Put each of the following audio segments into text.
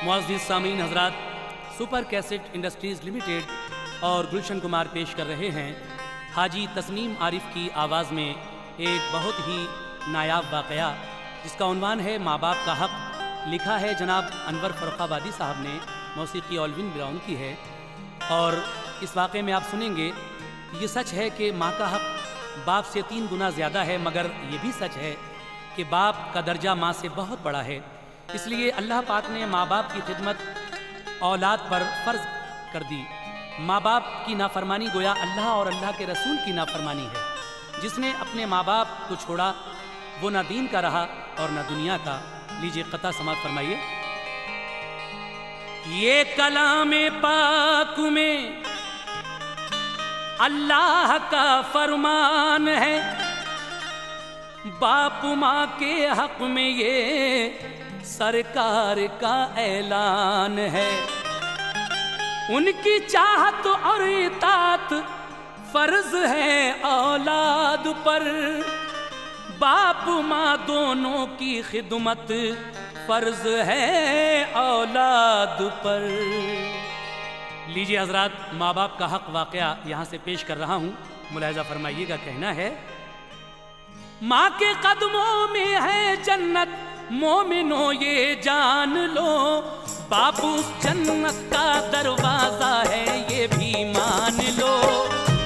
मुअज़्ज़िज़ सामीन हज़रात, super cassette industries limited और गुलशन कुमार पेश कर रहे हैं हाजी तस्नीम आरिफ की आवाज़ में एक बहुत ही नायाब वाक़या जिसका उन्वान है माँ बाप का हक़। लिखा है जनाब अनवर फ़र्रुखाबादी साहब ने, मौसीक़ी ऑल्विन ब्राउन की है। और इस वाक़े में आप सुनेंगे ये सच है कि माँ का हक़ बाप से 3 गुना ज़्यादा है, मगर ये भी सच है कि बाप का दर्जा माँ से बहुत बड़ा है। इसलिए अल्लाह पाक ने माँ बाप की खिदमत औलाद पर फ़र्ज़ कर दी। माँ बाप की नाफरमानी गोया अल्लाह और अल्लाह के रसूल की नाफरमानी है। जिसने अपने माँ बाप को छोड़ा वो ना दीन का रहा और ना दुनिया का। लीजिए कता समात फरमाइए। ये कलामे पाक में अल्लाह का फरमान है, बाप माँ के हक में ये सरकार का ऐलान है। उनकी चाहत और इताअत फर्ज है औलाद पर, बाप माँ दोनों की खिदमत फर्ज है औलाद पर। लीजिए हजरात, माँ बाप का हक वाक़या यहाँ से पेश कर रहा हूँ, मुलाहिज़ा फरमाइएगा। कहना है, माँ के कदमों में है जन्नत, मोमिनो ये जान लो, बाप उस जन्नत का दरवाजा है ये भी मान लो।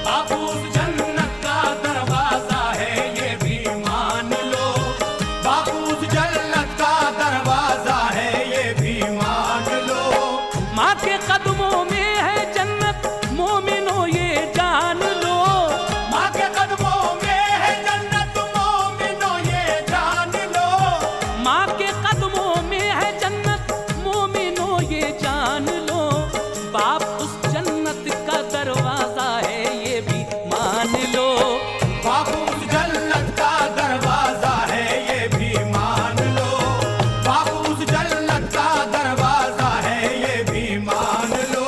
बाप उस जन्नत का दरवाजा है ये भी मान लो, बाप उस जन्नत का दरवाजा है ये भी मान लो। माँ के कदमों में है जन्नत, मोमिनो ये जान लो। माँ के कदमों में है जन्नत, मोमिनो ये जान लो। माँ के कदमों में है जन्नत, मोमिनो ये जान लो, बाप उस जन्नत का दरवाजा है ये भी मान लो। बाप उस जन्नत का दरवाजा है ये भी मान लो, बाप उस जन्नत का दरवाजा है ये भी मान लो।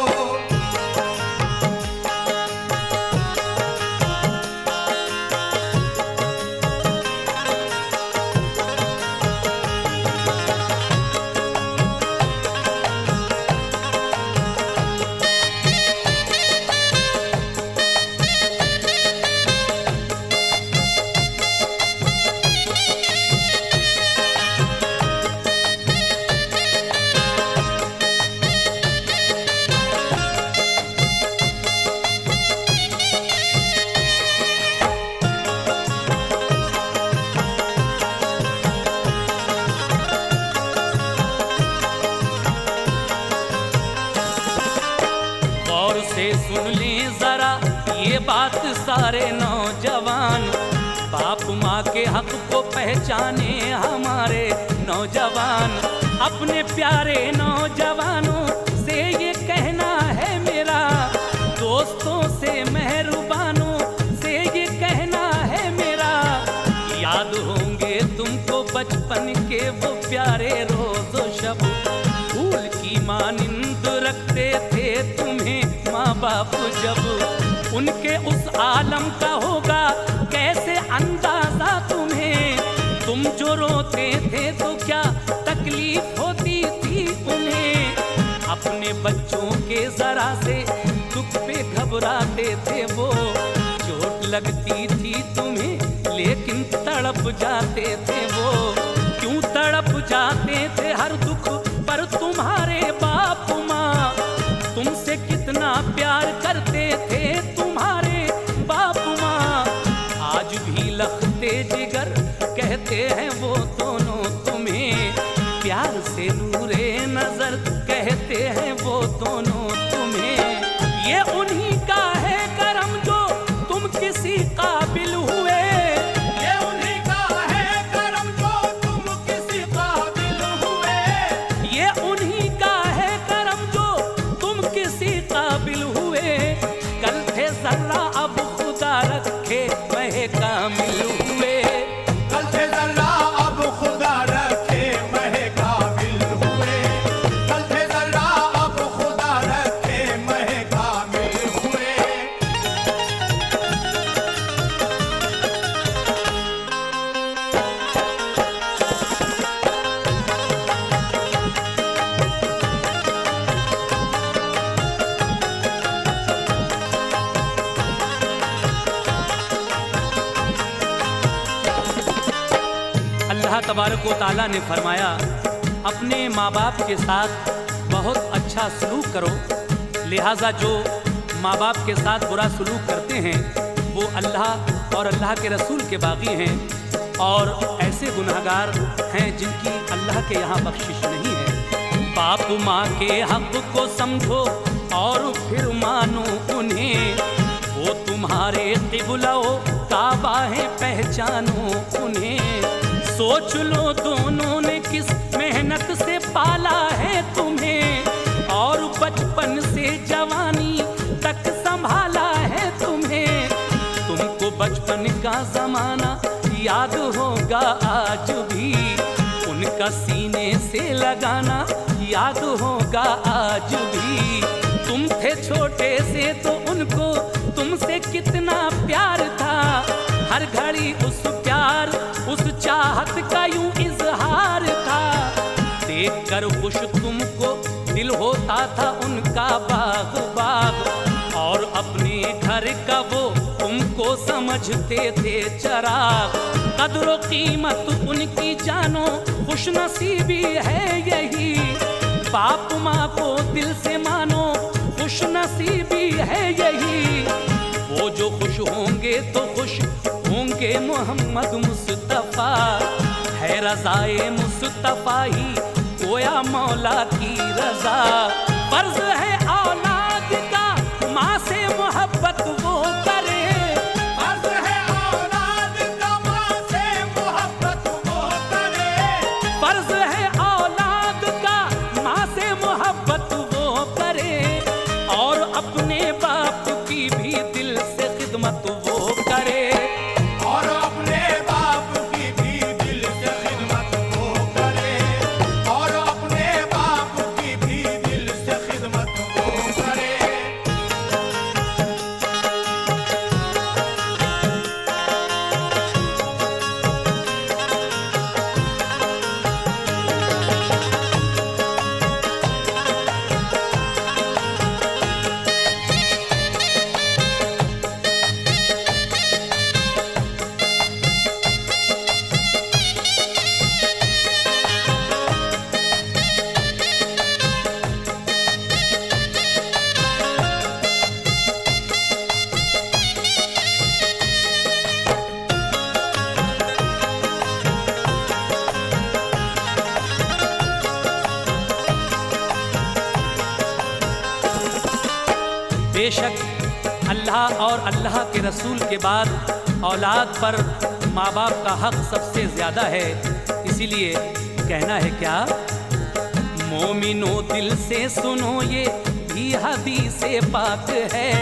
गौर से सुन लें जरा ये बात सारे नौजवान, बाप माँ के हक को पहचाने हमारे नौजवान। अपने प्यारे नौजवानों से ये कहना है मेरा, दोस्तों से मेहरबानों से ये कहना है मेरा, याद होंगे तुमको बचपन के वो प्यारे रोज़ो शब, फूल की मानिंद रखते थे तुम्हें माँ बाप जब। उनके उस आलम का होगा कैसे अंदाजा तुम्हें, तुम जो रोते थे तो क्या तकलीफ होती थी उन्हें। अपने बच्चों के जरा से दुख पे घबराते थे वो, चोट लगती थी तुम्हें लेकिन तड़प जाते थे वो। क्यों तड़प जाते थे हर दुख पर तुम्हारे बाप माँ, तुमसे कितना प्यार करते थे तुम्हारे बाप माँ। आज भी लखते जिगर कहते हैं वो दोनों तुम्हें, प्यार से नूरे नजर कहते हैं वो दोनों तुम्हें। ये उन्हीं का है करम जो तुम किसी काबिल हुए, ये उन्हीं का है करम जो तुम किसी काबिल हुए। ये उन्हीं का है करम जो तुम किसी काबिल हुए। कल थे जर्रा अब खुदा रखे वह कामिल हुए। कल थे जर्रा अब खुदा रखे महे काबिल हुए। कल थे जर्रा अब खुदा रखे महे काबिल तबारक व तआला ने फरमाया, अपने माँ बाप के साथ बहुत अच्छा सलूक करो। लिहाजा जो माँ बाप के साथ बुरा सलूक करते हैं वो अल्लाह और अल्लाह के रसूल के बागी हैं, और ऐसे गुनहगार हैं जिनकी अल्लाह के यहाँ बख्शिश नहीं है। बाप माँ के हक को समझो और फिर मानो उन्हें, वो तुम्हारे क़िबला काबा है पहचानो उन्हें। सोच लो दोनों ने किस मेहनत से पाला है तुम्हें, और बचपन से जवानी तक संभाला है तुम्हें। तुमको बचपन का ज़माना याद होगा आज भी, उनका सीने से लगाना याद होगा आज भी। तुम थे छोटे से तो उनको तुमसे कितना प्यार था, हर घड़ी उस प्यार उस चाहत का यूं इजहार था। देख कर खुश तुमको दिल होता था उनका बाग बाग, और अपने घर का वो तुमको समझते थे चराग। कद्र कीमत उनकी जानो खुश नसीबी है यही, बाप माँ को दिल से मानो खुश नसीबी है यही। वो जो खुश होंगे तो खुश होंगे मोहम्मद मुस्तफ़ा, है रज़ाए मुस्तफ़ा ही गोया मौला की रज़ा। फर्ज है औलाद का माँ से मोहब्बत वो करे, फर्ज है औलाद का माँ से मोहब्बत वो करे। फर्ज है औलाद का माँ से मोहब्बत वो करे, और अपने बाप की भी दिल से खिदमत वो करे। और अपने बाप की भी दिल से खिदमत वो करे, और अपने बाप की भी दिल से खिदमत वो करे। बेशक अल्लाह और अल्लाह के रसूल के बाद औलाद पर माँ बाप का हक सबसे ज़्यादा है। इसीलिए कहना है क्या, मोमिनो दिल से सुनो ये भी हदीसे पाक है।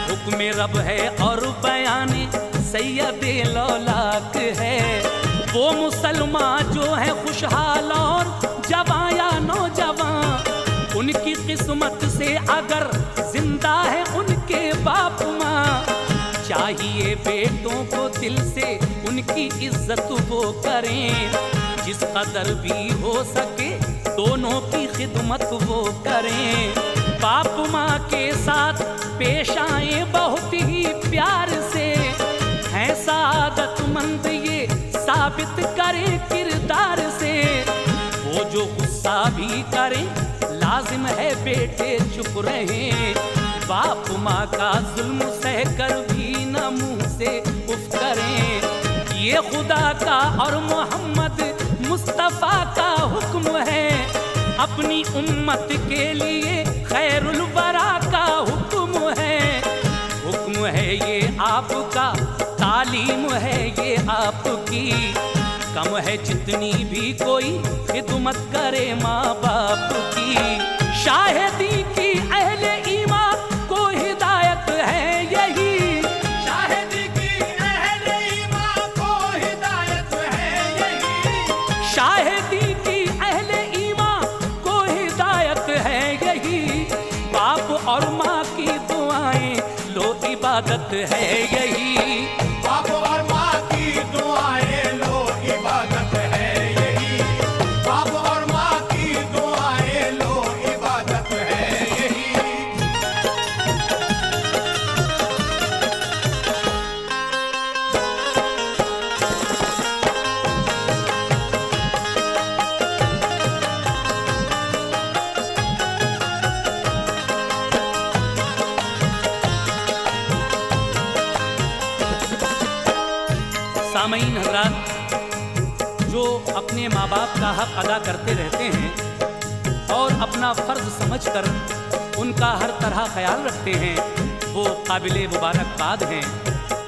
हुक्म रब है और बयाने सैयदे लौलाक है। वो मुसलमान जो है खुशहाल और जवां या नौजवान, उनकी किस्मत से अगर जिंदा है उनके बाप माँ। चाहिए बेटों को दिल से उनकी इज्जत वो करें, जिस कदर भी हो सके दोनों की खिदमत वो करें। बाप माँ के साथ पेश आए बहुत ही प्यार से, हैं सादतमंद ये साबित करें किरदार से। वो जो गुस्सा भी करें लाजिम है बेटे चुप रहें, बाप माँ का जुल्म सह कर भी न मुँह से उफ करें। ये खुदा का और मोहम्मद मुस्तफ़ा का हुक्म है, अपनी उम्मत के लिए खैरुल वरा का हुक्म है। हुक्म है ये आपका, तालीम है ये आपकी, कम है जितनी भी कोई खिदमत करे माँ बाप की। शाहिदी की अहले ईमान को हिदायत है यही, शाहिदी की अहले ईमान को हिदायत है यही। शाहिदी की अहले ईमान को हिदायत है यही। बाप और माँ की दुआएं लो इबादत है यही। बाप और माँ की दुआएं लो इबादत है यही। बाप और माँ की दुआएं लो इबादत है यही। सामीन हजरात, जो अपने माँ बाप का हक अदा करते रहते हैं और अपना फ़र्ज़ समझकर उनका हर तरह ख्याल रखते हैं, वो काबिले मुबारकबाद हैं।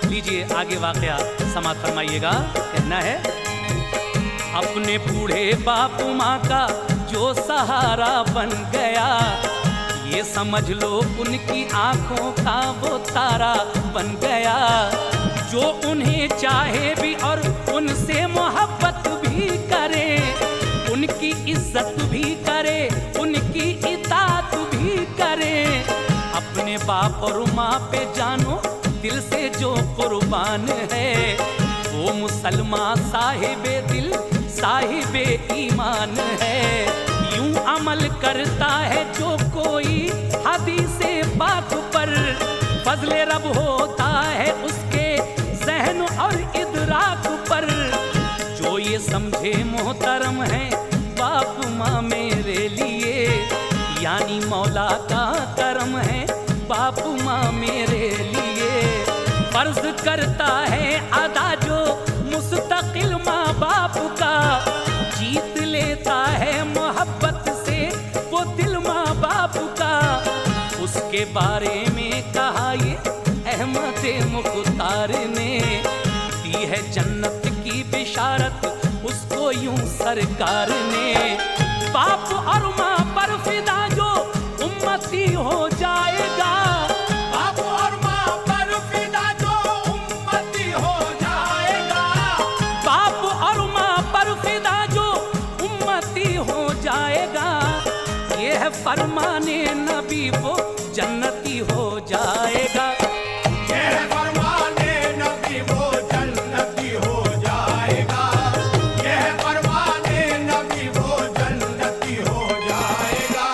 लीजिए आगे वाक़या समात फरमाइएगा। कहना है, अपने बूढ़े बाप माँ का जो सहारा बन गया, ये समझ लो उनकी आंखों का वो तारा बन गया। जो उन्हें चाहे भी और उनसे मोहब्बत भी करे, उनकी इज्जत भी करे, उनकी इताअत भी करे। अपने बाप और माँ पे जानो दिल से जो कुर्बान है, वो मुसलमान साहिबे दिल साहिबे ईमान है। यूं अमल करता है जो कोई हदीसे पाक पर, फजले रब होता है उसके ज़हन और इदराक पर। जो ये समझे मोहतरम है बाप माँ मेरे लिए, यानी मौला का करम है बाप माँ मेरे लिए। फर्ज करता है अदा जो मुस्तकिल माँ बाप का, जीत लेता है मोहब्बत से वो दिल माँ बाप का। उसके बारे में कहा ये अहमद मुख्तार ने, दी है जन्नत की बिशारत उसको यूं सरकार ने। बाप और माँ पर फिदा जो उम्मती हो जाएगा, बाप और माँ पर फिदा जो उम्मती हो जाएगा, बाप और माँ पर फिदा जो उम्मती हो जाएगा। ये है फरमाने नबी वो जन्नती हो जाएगा। ये है फरमाने नबी वो जन्नती हो जाएगा, ये है फरमाने नबी वो जन्नती हो जाएगा।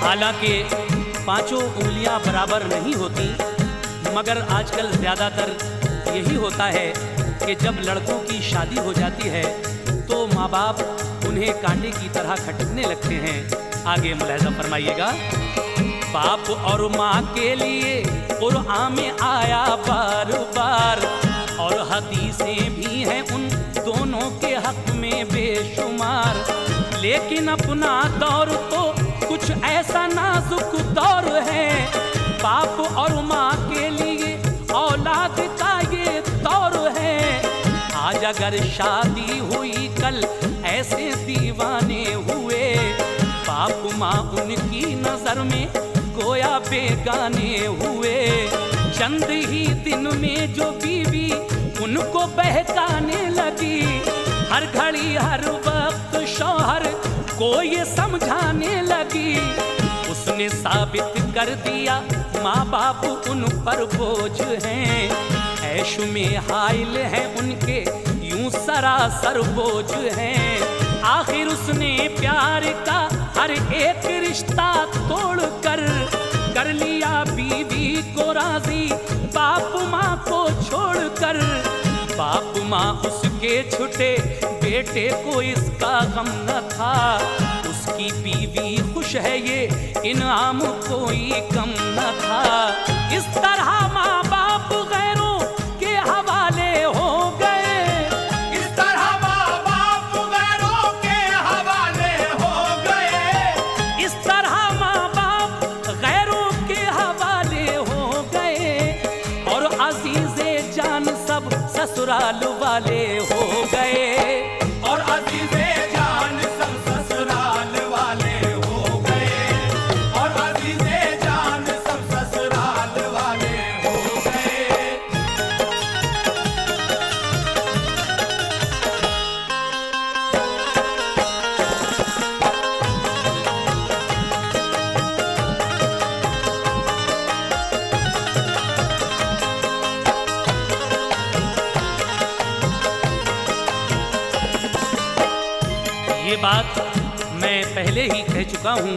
हालांकि पांचों उंगलियां बराबर नहीं होती, मगर आजकल ज़्यादातर यही होता है कि जब लड़कों की शादी हो जाती है तो माँ बाप उन्हें कांटे की तरह खटकने लगते हैं। आगे मुलाहिज़ा फरमाइएगा। बाप और माँ के लिए कुरआन में आया बार बार, और हदीसें भी हैं उन दोनों के हक में बेशुमार। लेकिन अपना दौर तो कुछ ऐसा नाजुक दौर है, बाप और माँ के लिए औलाद का ये दौर है। आज अगर शादी हुई कल ऐसे दीवाने हुए, बाप माँ उनकी नजर में गोया बेगाने हुए। चंद ही दिन में जो बीवी उनको बहकाने लगी, हर घड़ी हर वक्त शौहर को ये समझाने लगी। उसने साबित कर दिया माँ बाप उन पर बोझ हैं, ऐश में हाइल हैं उनके यूं सरासर बोझ हैं। आखिर उसने प्यार का हर एक रिश्ता तोड़कर कर लिया बीवी को राजी, बाप माँ को छोड़कर। बाप माँ उसके छुटे बेटे को इसका गम न था, उसकी बीवी खुश है ये इनाम कोई कम न था। इस तरह माँ बाप गैरों के हवाले हो गए, इस तरह माँ बाप गैरों के हवाले हो गए, इस तरह माँ बाप गैरों के हवाले हो गए। और अजीज़े जान सब ससुराल वाले हो गए, और अजीज़े जान सब ससुराल वाले हो गए, और अजीज़े जान सब ससुराल वाले हो गए। बात मैं पहले ही कह चुका हूँ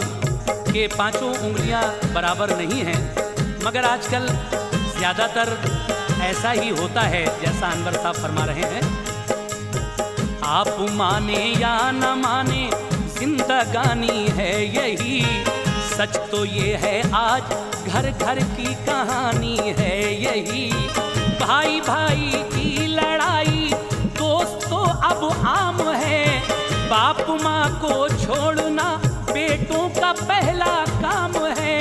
कि पांचों उंगलियां बराबर नहीं हैं, मगर आजकल ज़्यादातर ऐसा ही होता है जैसा अनवर साहब फरमा रहे हैं। आप माने या न माने जिंदगानी है यही, सच तो ये है आज घर घर की कहानी है यही। भाई भाई की लड़ाई दोस्त तो अब आम है, बाप माँ को छोड़ना बेटों का पहला काम है।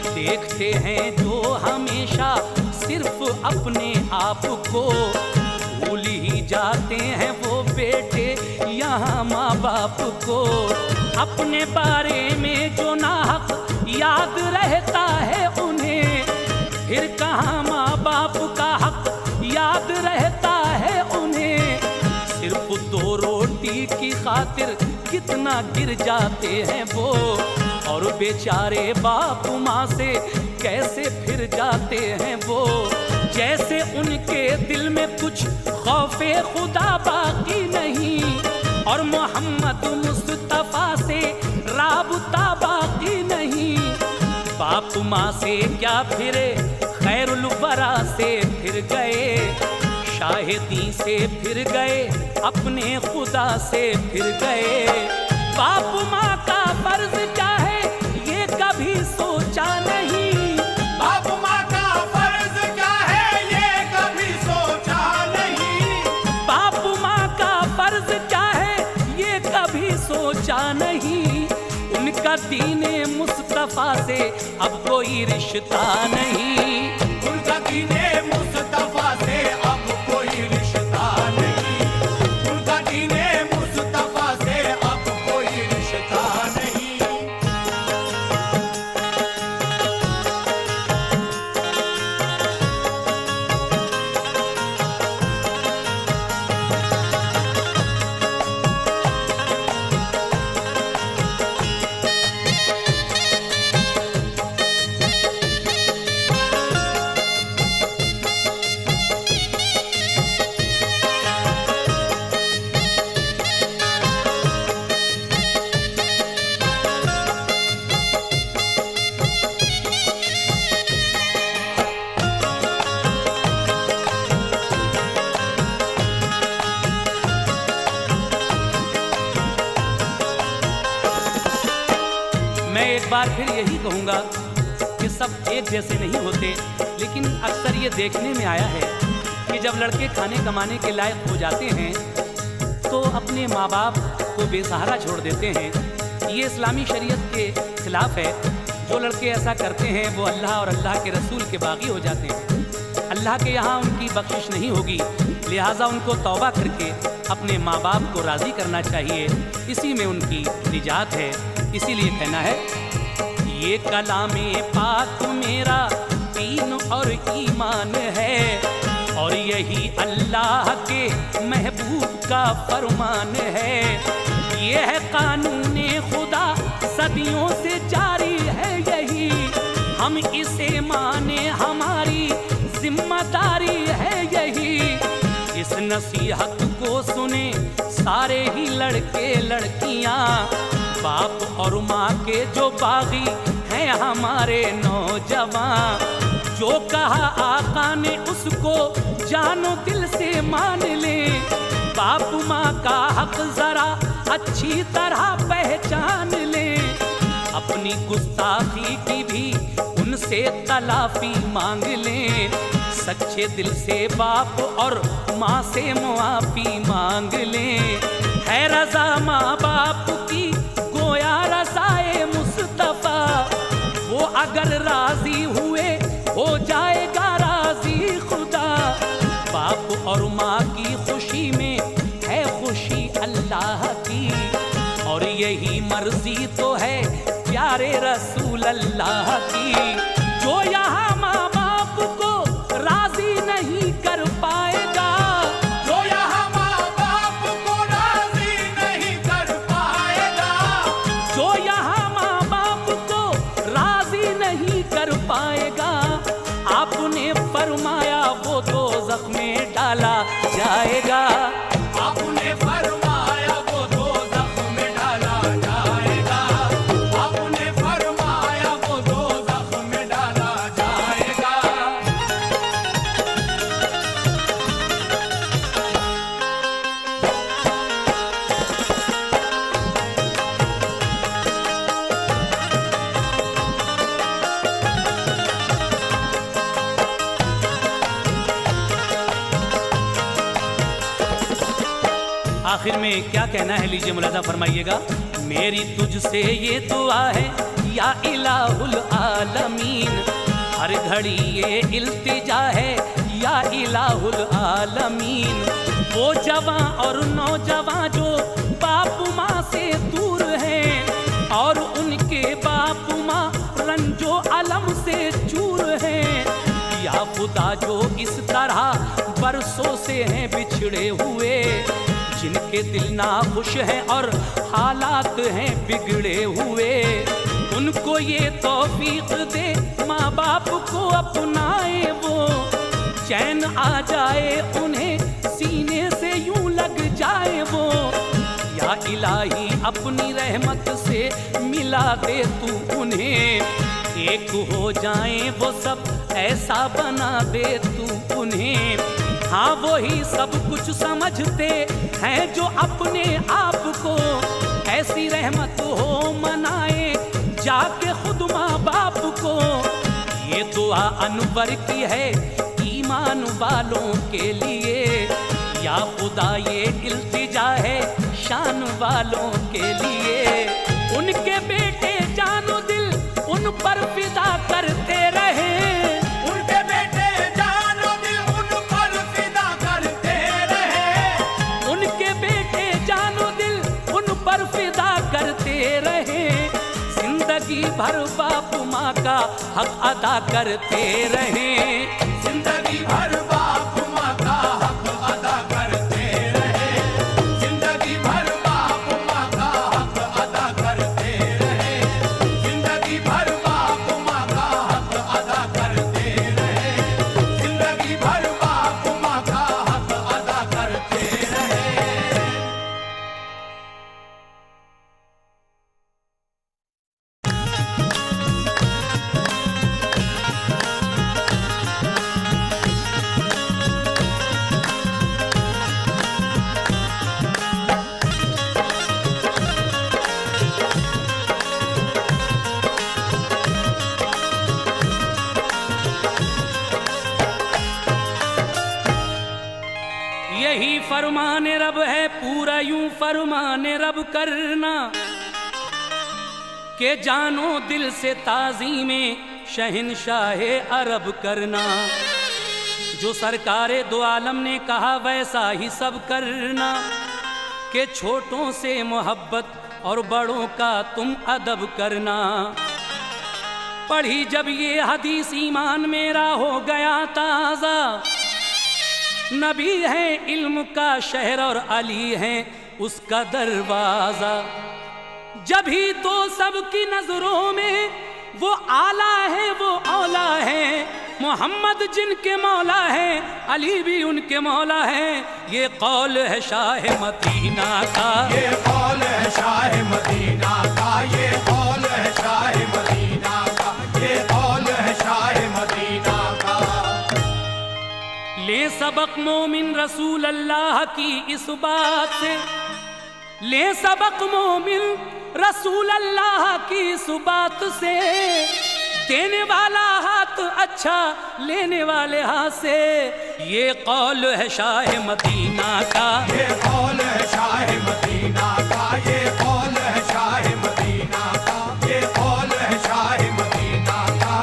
देखते हैं जो हमेशा सिर्फ अपने आप को, भूल ही जाते हैं वो बेटे यहाँ माँ बाप को। अपने बारे में जो नाहक याद रहता है उन्हें, फिर कहाँ माँ बाप का हक याद रहता है उन्हें। सिर्फ 2 रोटी की खातिर कितना गिर जाते हैं वो, और बेचारे बाप माँ से कैसे फिर जाते हैं वो। जैसे उनके दिल में कुछ खौफे खुदा बाकी नहीं, और मोहम्मद मुस्तफा से राबता बाकी नहीं। बाप माँ से क्या फिरे, खैरुल वरा से फिर गए, शाहिदी से फिर गए, अपने खुदा से फिर गए। बाप माँ का फर्ज क्या है ये कभी सोचा नहीं, बाप माँ का फर्ज क्या है ये कभी सोचा नहीं। बाप माँ का फर्ज क्या है ये कभी सोचा नहीं। उनका दीने मुस्तफा से अब कोई रिश्ता नहीं, उनका दीने मुस्तफा से अब कोई रिश्ता नहीं। उनका दीने मुस्तफा से अब कोई रिश्ता नहीं। मैं एक बार फिर यही कहूँगा कि सब एक जैसे नहीं होते, लेकिन अक्सर ये देखने में आया है कि जब लड़के खाने कमाने के लायक हो जाते हैं तो अपने माँ बाप को बेसहारा छोड़ देते हैं। ये इस्लामी शरीयत के खिलाफ है। जो लड़के ऐसा करते हैं वो अल्लाह और अल्लाह के रसूल के बागी हो जाते हैं। अल्लाह के यहाँ उनकी बख्शिश नहीं होगी, लिहाजा उनको तौबा करके अपने माँ बाप को राज़ी करना चाहिए। इसी में उनकी निजात है। इसीलिए कहना है, ये कलामे पाक मेरा दीन और ईमान है, और यही अल्लाह के महबूब का फरमान है। ये है कानूने खुदा सदियों से जारी है यही, हम इसे माने हमारी जिम्मेदारी है यही। इस नसीहत को सुने सारे ही लड़के लड़कियां, बाप और माँ के जो बागी हैं हमारे नौजवान। जो कहा आका ने उसको जानो दिल से मान ले, बाप माँ का हक जरा अच्छी तरह पहचान ले। अपनी गुस्ताखी की भी उनसे तलाफी मांग ले, सच्चे दिल से बाप और माँ से मुआफी मांग ले। है रजा माँ बाप की गोया रज़ाए मुस्तफा, वो अगर राजी हुए हो जाएगा राजी खुदा। बाप और माँ की खुशी में है खुशी अल्लाह की, और यही मर्जी तो है प्यारे रसूल अल्लाह की। जो यहाँ माँ बाप को राजी नहीं कर पाएगा, जो यहाँ माँ बाप को राजी नहीं कर पाएगा, जो यहाँ माँ बाप को राजी नहीं कर पाएगा, आपने फरमाया वो दोज़ख में डाला जाएगा। आपने फरमाया वो दोज़ख में आखिर में क्या कहना है, लीजिए मुलाजा फरमाइएगा। मेरी तुझसे ये दुआ है या इलाहुल आलमीन, हर घड़ी ये इल्तिजा है या इलाहुल आलमीन। वो जवां और नौजवां जो बाप माँ से दूर हैं और उनके बाप माँ रंजो अलम से चूर हैं, या खुदा जो इस तरह बरसों से हैं बिछड़े हुए, जिनके दिल ना खुश हैं और हालात हैं बिगड़े हुए, उनको ये तौफीक दे माँ बाप को अपनाए वो, चैन आ जाए उन्हें सीने से यूं लग जाए वो। या इलाही अपनी रहमत से मिला दे तू उन्हें, एक हो जाए वो सब ऐसा बना दे तू उन्हें। हाँ वही सब कुछ समझते हैं जो अपने आप को, ऐसी रहमत हो मनाए जाके खुद माँ बाप को। ये दुआ अनवर की है ईमान वालों के लिए, या खुदा ये इल्तिजा है शान वालों के लिए। उनके बेटे जानो दिल उन पर फिदा करते रहे, उनके बेटे जानो दिल उन पर फिदा करते रहे, उनके बेटे जानो दिल उन पर फिदा करते रहे। जिंदगी भर बाप माँ का हक अदा करते रहे, जिंदगी भर बाप माँ का हक अदा करते रहे, जिंदगी भर बाप माँ का हक अदा करते रहे, जिंदगी भर बाप माँ का हक अदा करते रहे, जिंदगी भर बाप माँ का हक अदा करते रहे। यही फरमान रब है पूरा यूं फरमान रब करना, के जानो दिल से ताज़ीमें शहंशाहे अरब करना। जो सरकारे दो आलम ने कहा वैसा ही सब करना, के छोटों से मोहब्बत और बड़ों का तुम अदब करना। पढ़ी जब ये हदीस ईमान मेरा हो गया ताज़ा, नबी है इल्म का शहर और अली है उसका दरवाजा। जब ही तो सबकी नजरों में वो आला है वो औला है, मोहम्मद जिनके मौला है अली भी उनके मौला है। ये कौल है शाह मदीना का, ये कौल है शाह मदीना का, ये कौल है शाह मदीना का, ये कौल है शाह मदीना का। ले सबक मोमिन रसूल अल्लाह की इस बात से, ले सबक मोमिन रसूल अल्लाह की इस बात से। देने वाला हाथ अच्छा लेने वाले हाथ से, ये कौल है शाह मदीना का, ये कौल है शाह मदीना का, ये कौल है शाह मदीना का, ये कौल है शाह मदीना का।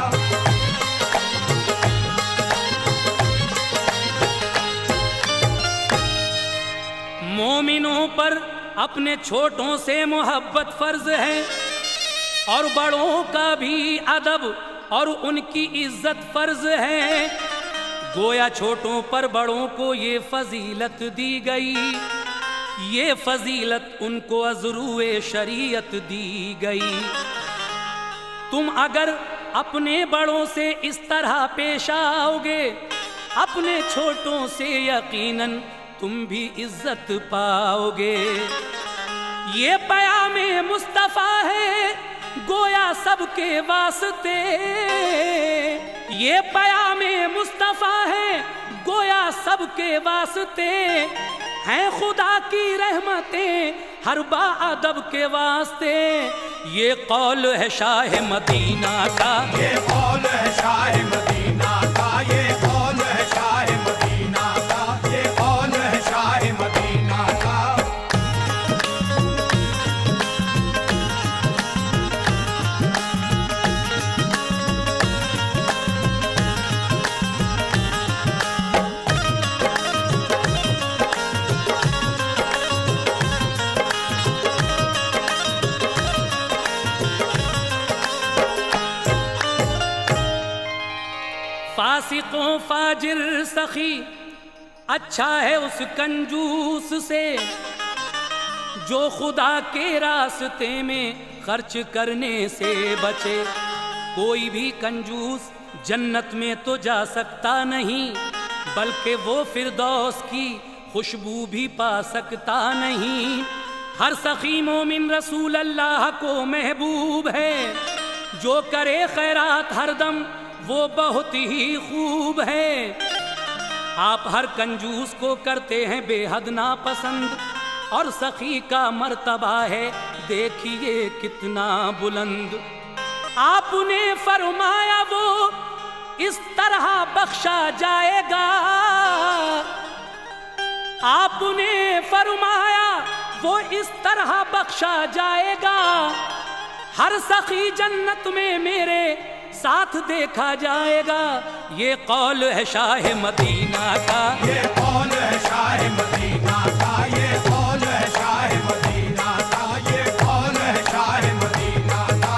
मोमिनों पर अपने छोटों से मोहब्बत फर्ज है और बड़ों का भी अदब और उनकी इज्जत फर्ज है। गोया छोटों पर बड़ों को ये फजीलत दी गई, ये फजीलत उनको अज़रूए शरीयत दी गई। तुम अगर अपने बड़ों से इस तरह पेश आओगे, अपने छोटों से यकीनन तुम भी इज्जत पाओगे। ये पयामे मुस्तफ़ा है गोया सबके वास्ते, ये पयामे मुस्तफ़ा है गोया सबके वास्ते। हैं खुदा की रहमतें हर बाअदब के वास्ते। ये कौल है शाह मदीना का, ये कौल है शाह मदीना का, ये कौल है शाह मदीना का, ये कौल है शाह मदीना का। फासिकों फाजिर सखी अच्छा है उस कंजूस से जो खुदा के रास्ते में खर्च करने से बचे। कोई भी कंजूस जन्नत में तो जा सकता नहीं, बल्कि वो फिरदौस की खुशबू भी पा सकता नहीं। हर सखी मोमिन रसूल अल्लाह को महबूब है, जो करे खैरात हरदम वो बहुत ही खूब है। आप हर कंजूस को करते हैं बेहद नापसंद, और सखी का मर्तबा है देखिए कितना बुलंद। आपने फरमाया वो इस तरह बख्शा जाएगा, आपने फरमाया वो इस तरह बख्शा जाएगा। हर सखी जन्नत में मेरे साथ देखा जाएगा। ये कौल है शाह मदीना का, ये कौल है शाह मदीना का, ये कौल है शाह मदीना का, ये कौल है शाह मदीना का।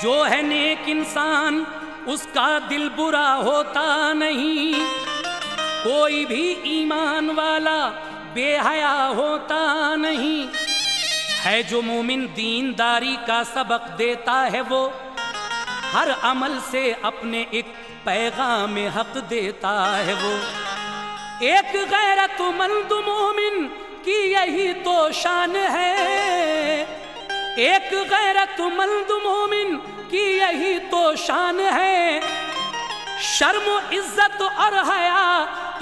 जो है नेक इंसान उसका दिल बुरा होता नहीं, कोई भी ईमान वाला बेहया होता नहीं। है जो मोमिन दीनदारी का सबक देता है, वो हर अमल से अपने एक पैगाम हक देता है। वो एक गैरतमंद मोमिन की यही तो शान है, एक गैरतमंद मोमिन की यही तो शान है। शर्म इज्जत और हया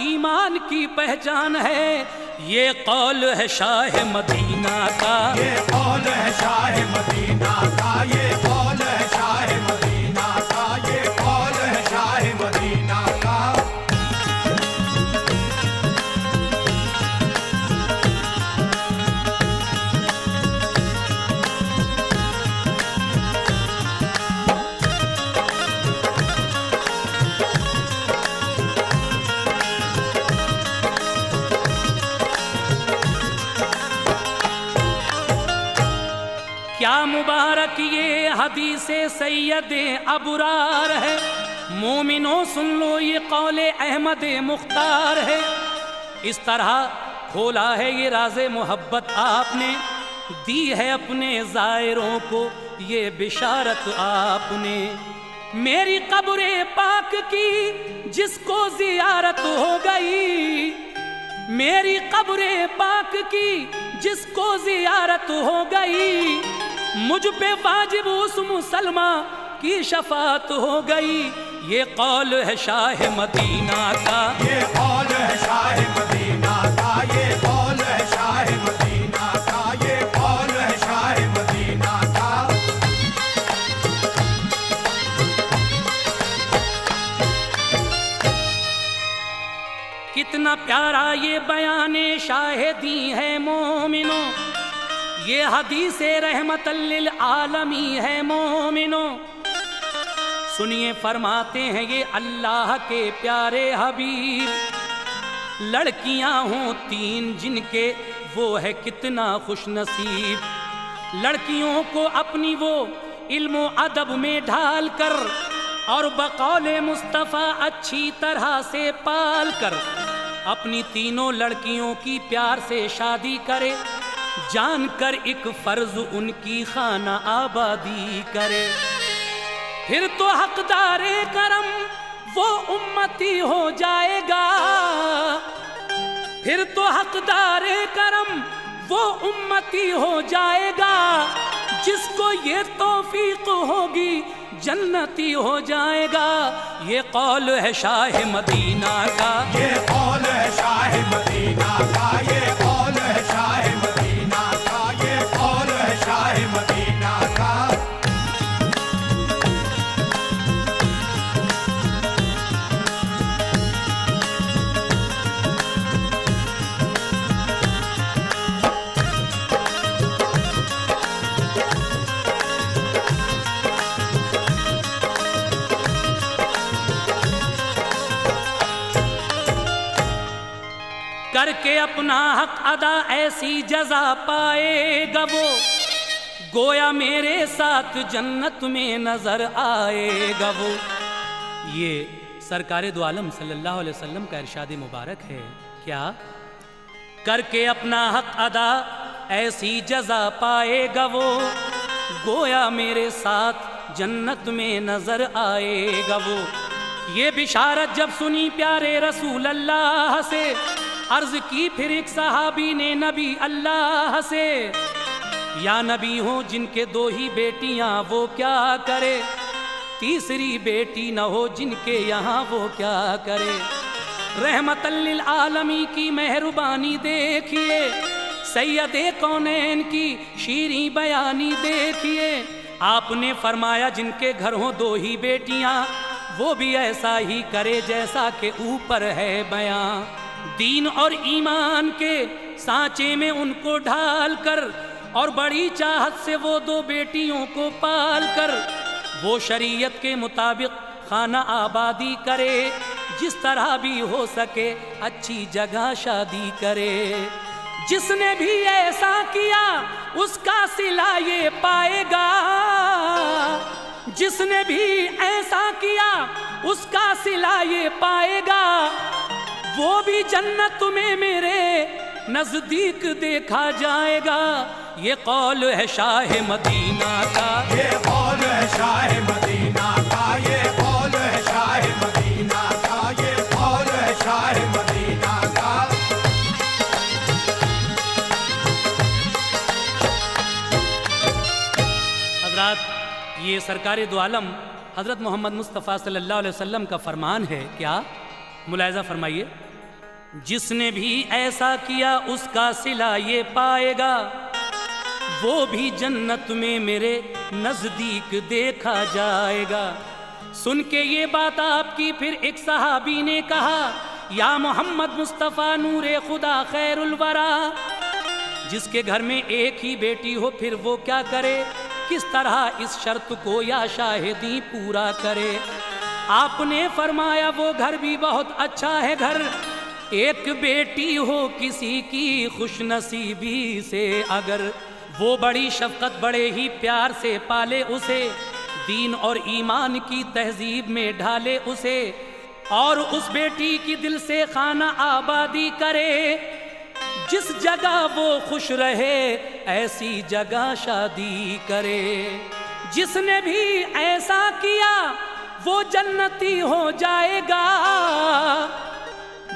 ईमान की पहचान है। ये कौल है शाह मदीना का, ये कौल है शाह मदीना का, ये कौल है शाह मदीना का, ये कौल है शाह मदीना का। क्या मुबारक ये हदीसे सैयदे अबरार है। मोमिनों सुन लो ये कौले अहमद मुख्तार है। इस तरह खोला है ये राज़े मोहब्बत आपने, दी है अपने ज़ायरों को ये बिशारत आपने। मेरी कब्रे पाक की जिसको ज़ियारत हो गई, मेरी कब्रे पाक की जिसको ज़ियारत हो गई, मुझ पे वाजिब उस मुसलमा की शफात हो गई। ये कौल है शाह मदीना का, ये कौल है शाह मदीना का, ये कौल है शाह मदीना का, ये कौल है शाह मदीना का। कितना प्यारा ये बयाने शाहिदी है मोमिनो, ये हदीसे रहमतल लिल आलमी है मोमिनो। सुनिए फरमाते हैं ये अल्लाह के प्यारे हबीब, लड़कियां हों 3 जिनके वो है कितना खुश नसीब। लड़कियों को अपनी वो इल्मो अदब में ढाल कर और बकौले मुस्तफ़ा अच्छी तरह से पाल कर अपनी तीनों लड़कियों की प्यार से शादी करे, जानकर एक फर्ज उनकी खाना आबादी करे। फिर तो हकदारे करम वो उम्मती हो जाएगा, फिर तो हकदारे करम वो उम्मती हो जाएगा। जिसको ये तौफीक होगी जन्नती हो जाएगा। ये कौल है शाह मदीना का, ये कौल है शाह मदीना का, ये कौल है शाह मदीना का, ये कौल है शाह मदीना का। करके अपना हक अदा ऐसी जजा पाएगा वो, गोया मेरे साथ जन्नत में नजर आएगा वो। ये सरकार दो आलम सल्लल्लाहु अलैहि वसल्लम का इरशाद मुबारक है। क्या करके अपना हक अदा ऐसी जजा पाएगा वो, गोया मेरे साथ जन्नत में नजर आएगा वो। ये बिशारत जब सुनी प्यारे रसूल अल्लाह से, अर्ज की फिर एक सहाबी ने नबी अल्लाह से, या नबी हो जिनके दो ही बेटियां वो क्या करे, तीसरी बेटी न हो जिनके यहाँ वो क्या करे। रहमतल लिल आलमी की मेहरबानी देखिए, सैयदे कौनैन की शीरीं बयानी देखिए। आपने फरमाया जिनके घर हो दो ही बेटियां वो भी ऐसा ही करे जैसा के ऊपर है बयां। दीन और ईमान के सांचे में उनको ढाल कर और बड़ी चाहत से वो दो बेटियों को पाल कर वो शरीयत के मुताबिक खाना आबादी करे, जिस तरह भी हो सके अच्छी जगह शादी करे। जिसने भी ऐसा किया उसका सिला ये पाएगा, जिसने भी ऐसा किया उसका सिला ये पाएगा। वो भी जन्नत में मेरे नजदीक देखा जाएगा। ये कौल है शाह मदीना का, ये कौल है शाह मदीना का, ये कौल है शाह मदीना का, ये कौल है शाह मदीना का। हजरात, ये सरकार दो आलम हजरत मोहम्मद मुस्तफ़ा सल्लल्लाहु अलैहि वसल्लम का फरमान है। क्या मुलाहिज़ा फरमाइए, जिसने भी ऐसा किया उसका सिला ये पाएगा, वो भी जन्नत में मेरे नजदीक देखा जाएगा। सुन के ये बात आपकी फिर एक सहाबी ने कहा, या मोहम्मद मुस्तफ़ा नूरे खुदा खैरुल वरा, जिसके घर में एक ही बेटी हो फिर वो क्या करे, किस तरह इस शर्त को या शाहिदी पूरा करे। आपने फरमाया वो घर भी बहुत अच्छा है घर, एक बेटी हो किसी की खुशनसीबी से अगर, वो बड़ी शफकत बड़े ही प्यार से पाले उसे, दीन और ईमान की तहजीब में ढाले उसे, और उस बेटी की दिल से खाना आबादी करे। जिस जगह वो खुश रहे ऐसी जगह शादी करे। जिसने भी ऐसा किया वो जन्नती हो जाएगा,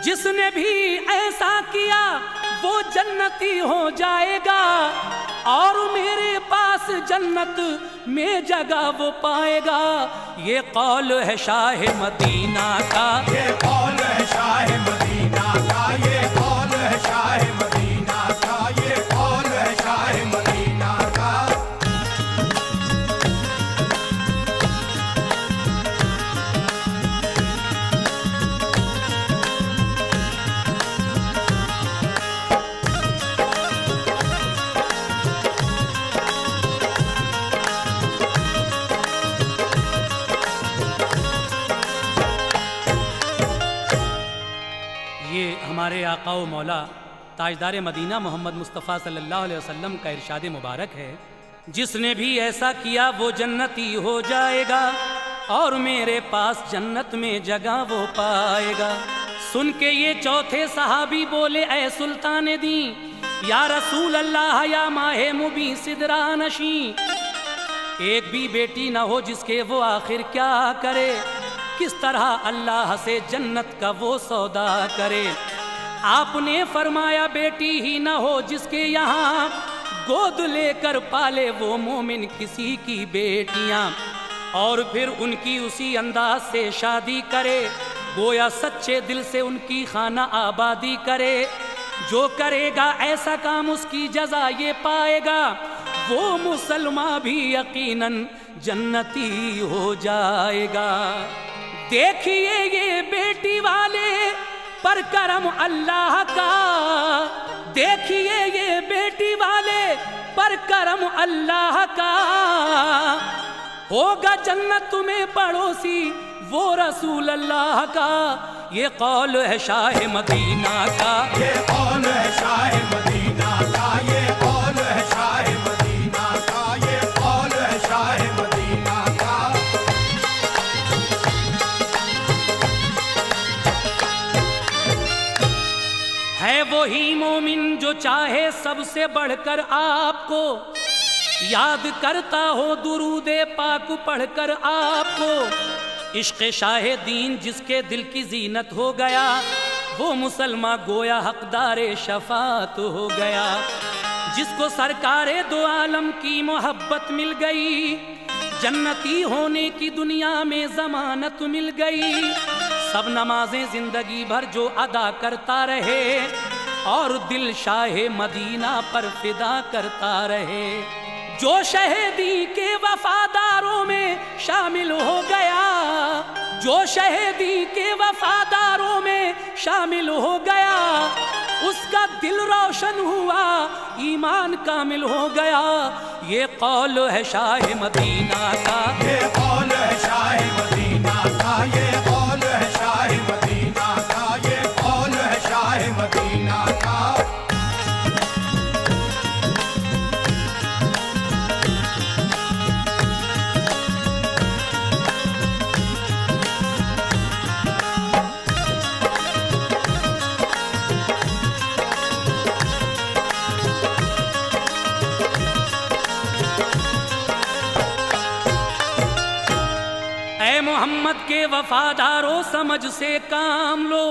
जिसने भी ऐसा किया वो जन्नती हो जाएगा, और मेरे पास जन्नत में जगह वो पाएगा। ये कौल है शाह मदीना का, ये कौल है शाह मदीना का, ये कौल है शाह मदीना का, ये कौल है शाह मदीना का। ये हमारे आका व मौला ताजदार मदीना मोहम्मद मुस्तफ़ा सल्लल्लाहु अलैहि वसल्लम का इरशाद मुबारक है। जिसने भी ऐसा किया वो जन्नती हो जाएगा, और मेरे पास जन्नत में जगह वो पाएगा। सुन के ये चौथे सहाबी बोले, ऐ सुल्तान दी, या रसूल अल्लाह, या माहे मुबी सिदरा नशी, एक भी बेटी ना हो जिसके वो आखिर क्या करे, किस तरह अल्लाह से जन्नत का वो सौदा करे। आपने फरमाया बेटी ही ना हो जिसके यहाँ गोद लेकर पाले वो मोमिन किसी की बेटियाँ, और फिर उनकी उसी अंदाज से शादी करे, गोया सच्चे दिल से उनकी खाना आबादी करे। जो करेगा ऐसा काम उसकी जजा ये पाएगा, वो मुसलमान भी यकीनन जन्नती हो जाएगा। देखिए ये बेटी वाले पर करम अल्लाह का, देखिए ये बेटी वाले पर करम अल्लाह का, होगा जन्नत तुम्हें पड़ोसी वो रसूल अल्लाह का। ये कौल है शाह मदीना का, ये कौल है शाह मदीना का, ये कौल है शाह मदीना का, ये मोमिन जो चाहे सबसे बढ़कर आपको, याद करता हो दुरूदे पाक पढ़कर आपको। इश्क़ शाहे दीन जिसके दिल की जीनत हो गया, वो मुसलमान गोया हकदारे शफात हो गया। जिसको सरकारे दो आलम की मोहब्बत मिल गई, जन्नती होने की दुनिया में जमानत मिल गई। सब नमाजें जिंदगी भर जो अदा करता रहे, और दिल शाहे मदीना पर फिदा करता रहे। जो शहीदी के वफादारों में शामिल हो गया, जो शहीदी के वफादारों में शामिल हो गया, उसका दिल रोशन हुआ, ईमान कामिल हो गया। ये कौल है शाह मदीना का, ये कौल है शाह मदीना का, ये कौल है शाह मदीना का, ये कौल है शाह मदीना का। मोहम्मद के वफादारों समझ से काम लो,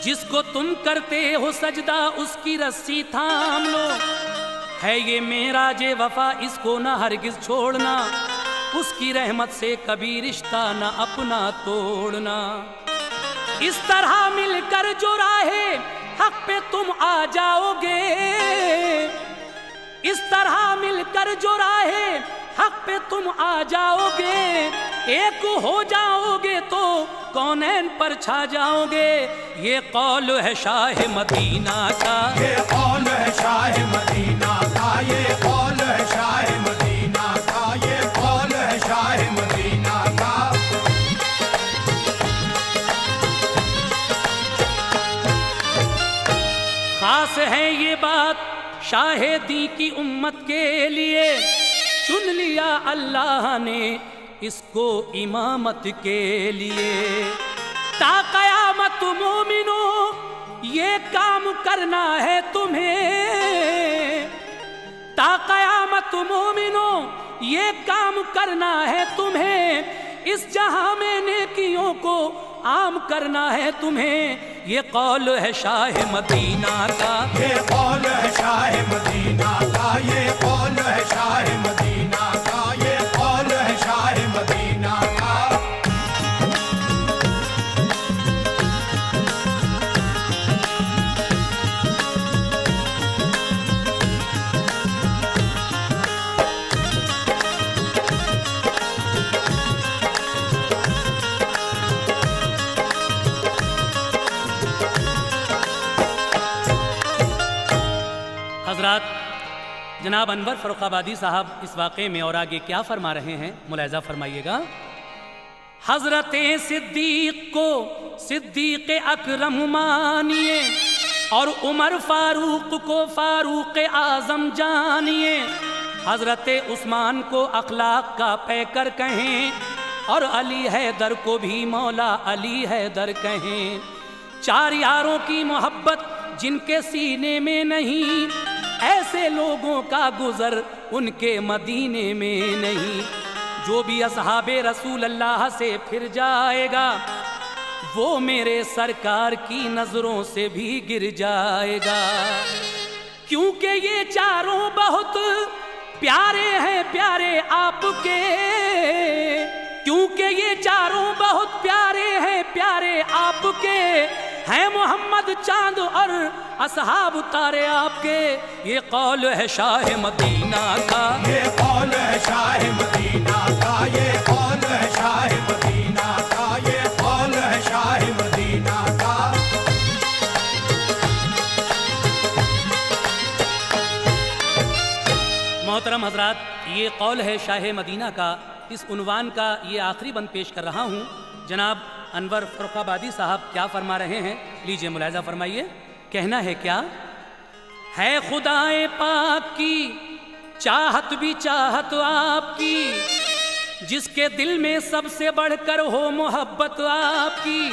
जिसको तुम करते हो सजदा उसकी रस्सी थाम लो। है ये मेरा जे वफा, इसको ना हरगिज छोड़ना, उसकी रहमत से कभी रिश्ता ना अपना तोड़ना। इस तरह मिलकर जो राहे हक पे तुम आ जाओगे, इस तरह मिलकर जो राहे हक पे तुम आ जाओगे, एक हो जाओगे तो कौनैन पर छा जाओगे। ये कौल है शाह मदीना का, ये कौल है शाह मदीना का, ये कौल है शाह मदीना का, ये कौल है शाह मदीना का। खास है ये बात शाहिदी की उम्मत के लिए, चुन लिया अल्लाह ने इसको इमामत के लिए। ता कयामत मोमिनो ये काम करना है तुम्हें, ता कयामत मोमिनो ये काम करना है तुम्हें। इस जहां में नेकियों को आम करना है तुम्हें। ये कौल है शाह मदीना का, ये कौल है शाह मदीना का, ये कौल है शाह मदीना का, ये कौल है शाह मदीना का। हजरात, जनाब अनवर फर्रुखाबादी साहब इस वाक़े में और आगे क्या फरमा रहे हैं, मुलाहिज़ा फरमाइएगा। हजरत सिद्दीक को सिद्दीक अकरम मानिए, और उमर फारूक को फारूक आज़म जानिए। हजरत उस्मान को अखलाक का पैकर कहें, और अली हैदर को भी मौला अली हैदर कहें। चार यारों की मोहब्बत जिनके सीने में नहीं, ऐसे लोगों का गुजर उनके मदीने में नहीं। जो भी असहाबे रसूल अल्लाह से फिर जाएगा, वो मेरे सरकार की नजरों से भी गिर जाएगा। क्योंकि ये चारों बहुत प्यारे हैं प्यारे आपके, क्योंकि ये चारों बहुत प्यारे हैं प्यारे आपके। हैं मोहम्मद चांद और असहाब तारे आपके। ये कौल है शाह मदीना का, ये कौल है शाह मदीना का, ये कौल है शाह मदीना का, ये कौल है शाह मदीना का। मोहतरम हजरात, ये कौल है शाह मदीना का, इस उन्वान का ये आखिरी बंद पेश कर रहा हूँ। जनाब अनवर फर्रुखाबादी साहब क्या फरमा रहे हैं, लीजिए मुलाहिज़ा फरमाइए। कहना है क्या है, खुदाए पाक की चाहत भी चाहत आपकी, जिसके दिल में सबसे बढ़कर हो मोहब्बत आपकी।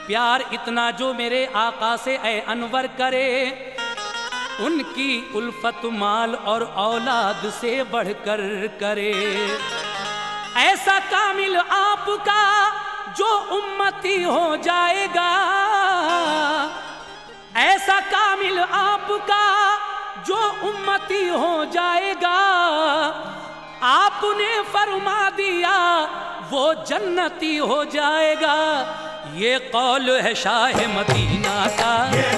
प्यार इतना जो मेरे आका से ए अनवर करे, उनकी उल्फत माल और औलाद से बढ़कर करे। ऐसा कामिल आपका जो उम्मती हो जाएगा, ऐसा कामिल आपका जो उम्मती हो जाएगा, आपने फरमा दिया वो जन्नती हो जाएगा। ये कौल है शाह मदीना का, ये